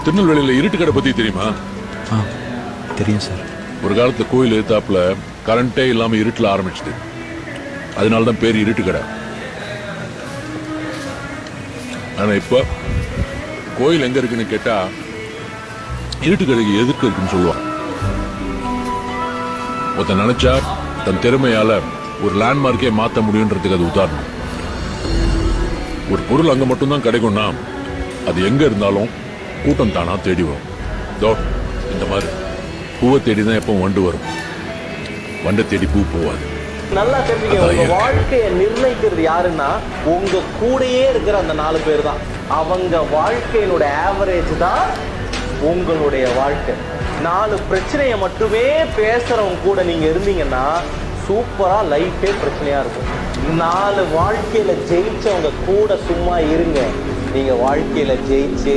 திருநெல்வேலியில இருட்டுக்கடை பத்தி தெரியுமா? தெரியும் சார். ஒரு காலத்துல கோயில் எதிர்த்தாப்புல கரண்டே இல்லாம இருட்டுல ஆரம்பிச்சது. அதனாலதான் பேர் இருட்டுக்கடை. ஆனா இப்ப கோயில் எங்க இருக்குன்னு கேட்டா இருட்டுக்கடைக்கு எதிர்க்க இருக்குன்னு சொல்லுவாங்க. ஒருத்தன் நினைச்சா தன் திறமையால ஒரு லேண்ட்மார்க்கே மாத்த முடியுன்றதுக்கு அது உதாரணம். ஒரு பொருள் அங்க மட்டும்தான் கிடைக்கும்னா அது எங்க இருந்தாலும் கூட்டம் தானா தேடி வரும். இந்த மாதிரி பூவை தேடிதான் எப்பவும் வண்டு வரும், வண்டை தேடி பூ போவாது. நல்லா தெரிஞ்சுக்க, உங்க வாழ்க்கையை நிர்ணயிக்கிறது யாருன்னா உங்க கூடயே இருக்கிற அந்த 4 பேர் தான். அவங்க வாழ்க்கையினோட ஆவரேஜ் தான் உங்களுடைய வாழ்க்கை. 4 பிரச்சனையை மட்டுமே பேசுறவங்க கூட நீங்க இருந்தீங்கன்னா சூப்பரா லைஃபே பிரச்சனையா இருக்கும். 4 வாழ்க்கையில ஜெயிச்சவங்க கூட சும்மா இருங்க, நீங்க வாழ்க்கையில ஜெயிச்சே